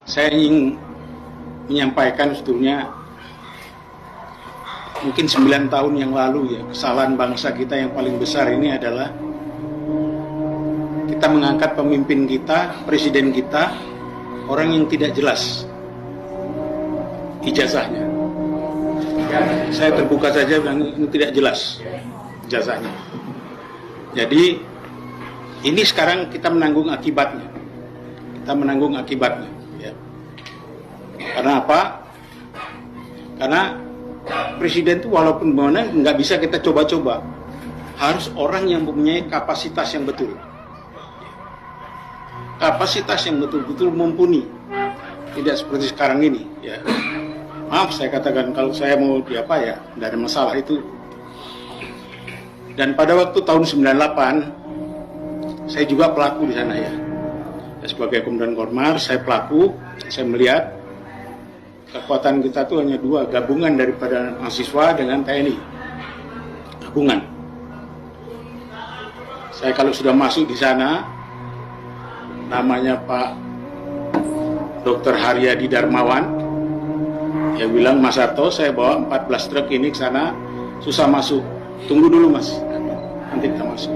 Saya ingin menyampaikan sebetulnya mungkin 9 tahun yang lalu ya, kesalahan bangsa kita yang paling besar ini adalah kita mengangkat pemimpin kita, presiden kita, orang yang tidak jelas ijazahnya. Saya terbuka saja bilang ini tidak jelas ijazahnya. Jadi ini sekarang kita menanggung akibatnya. Kita menanggung akibatnya. Ya. Karena apa? Karena presiden itu walaupun mana nggak bisa kita coba-coba, harus orang yang mempunyai kapasitas yang betul. Kapasitas yang betul-betul mumpuni. Tidak seperti sekarang ini. Ya. Maaf saya katakan kalau saya mau apa ya, tidak ada masalah itu. Dan pada waktu tahun 98 saya juga pelaku di sana ya. Sebagai Komandan Kormar, saya pelaku, saya melihat kekuatan kita itu hanya dua, gabungan daripada mahasiswa dengan TNI. Gabungan. Saya kalau sudah masuk di sana, namanya Pak Dr. Haryadi Darmawan, dia bilang, Mas Harto, saya bawa 14 truk ini ke sana, susah masuk. Tunggu dulu Mas, nanti kita masuk.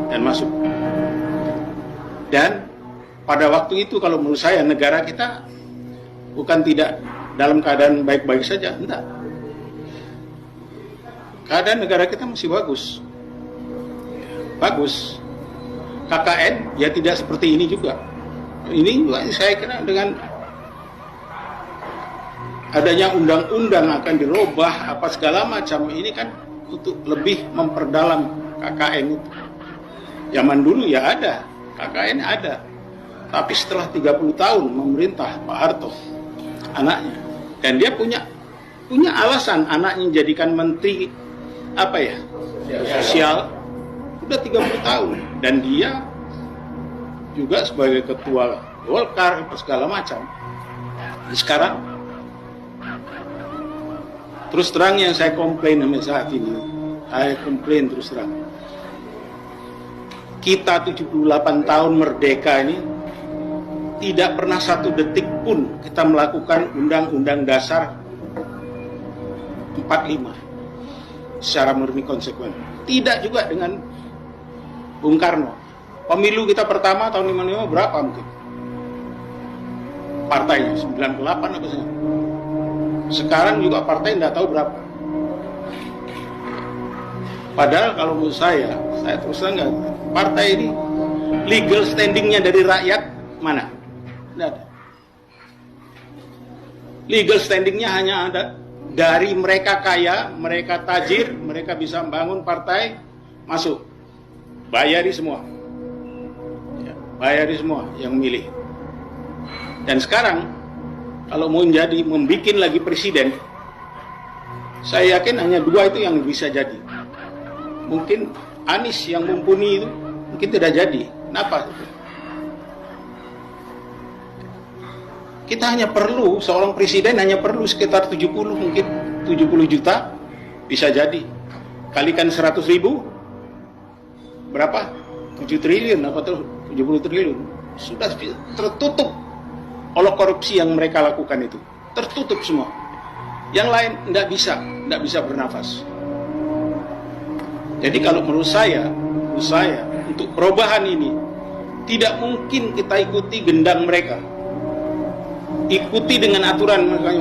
Dan masuk. Dan pada waktu itu kalau menurut saya negara kita bukan tidak dalam keadaan baik-baik saja, enggak. Keadaan negara kita masih bagus. Bagus. KKN ya tidak seperti ini juga. Ini saya kira dengan adanya undang-undang akan dirubah apa segala macam ini kan untuk lebih memperdalam KKN itu. Zaman dulu ya ada, KKN ada. Tapi setelah 30 tahun memerintah Pak Harto, anaknya, dan dia punya alasan anaknya jadikan menteri apa ya, sosial, udah 30 tahun, dan dia juga sebagai ketua Golkar segala macam. Sekarang terus terang yang saya komplain sampai saat ini, saya komplain terus terang. Kita 78 tahun merdeka ini tidak pernah satu detik pun kita melakukan Undang-Undang Dasar 45 secara murni konsekuen. Tidak juga dengan Bung Karno. Pemilu kita pertama tahun 55 berapa mungkin? Partainya 98 apa sih? Sekarang juga partai tidak tahu berapa. Padahal kalau menurut saya terus terang partai ini legal standingnya dari rakyat mana? Tidak ada. Legal standingnya hanya ada dari mereka kaya, mereka tajir, mereka bisa membangun partai, masuk, bayari semua, ya, bayari semua yang milih. Dan sekarang kalau mau membuat lagi presiden, saya yakin hanya dua itu yang bisa jadi. Mungkin Anies yang mumpuni itu mungkin tidak jadi. Kenapa? Kita hanya perlu, seorang presiden hanya perlu sekitar 70 mungkin, 70 juta bisa jadi. Kalikan 100 ribu, berapa? 7 triliun, apa tuh? 70 triliun. Sudah tertutup oleh korupsi yang mereka lakukan itu. Tertutup semua. Yang lain tidak bisa bernafas. Jadi kalau menurut saya untuk perubahan ini tidak mungkin kita ikuti gendang mereka. Ikuti dengan aturan mereka.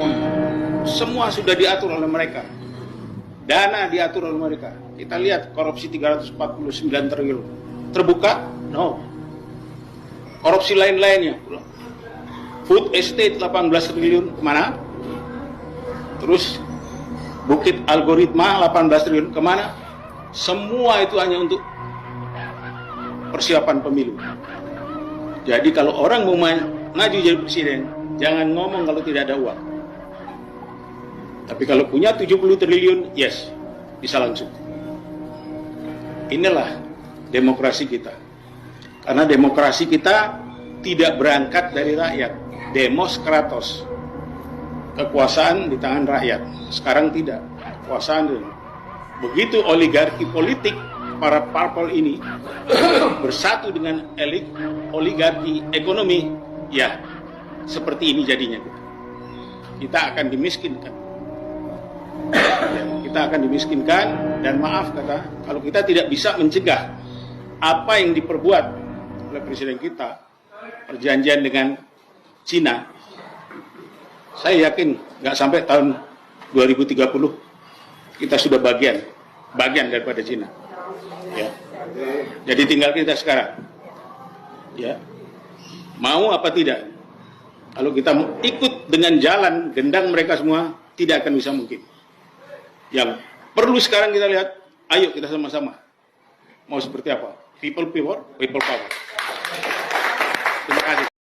Semua sudah diatur oleh mereka. Dana diatur oleh mereka. Kita lihat korupsi 349 triliun. Terbuka? No. Korupsi lain-lainnya. Food estate 18 triliun kemana? Terus Bukit Algoritma 18 triliun kemana? Semua itu hanya untuk persiapan pemilu. Jadi kalau orang mau maju jadi presiden, jangan ngomong kalau tidak ada uang. Tapi kalau punya 70 triliun, yes, bisa langsung. Inilah demokrasi kita. Karena demokrasi kita tidak berangkat dari rakyat. Demos kratos. Kekuasaan di tangan rakyat. Sekarang tidak. Kekuasaan begitu oligarki politik, para parpol ini bersatu dengan elit oligarki ekonomi, ya seperti ini jadinya kita akan dimiskinkan. Ya, kita akan dimiskinkan, dan maaf kata, kalau kita tidak bisa mencegah apa yang diperbuat oleh presiden kita, perjanjian dengan Cina, saya yakin nggak sampai tahun 2030 kita sudah bagian daripada Cina. Ya. Jadi tinggal kita sekarang, ya, mau apa tidak. Kalau kita ikut dengan jalan gendang mereka semua, tidak akan bisa mungkin. Yang perlu sekarang kita lihat, ayo kita sama-sama mau seperti apa. People power. Terima kasih.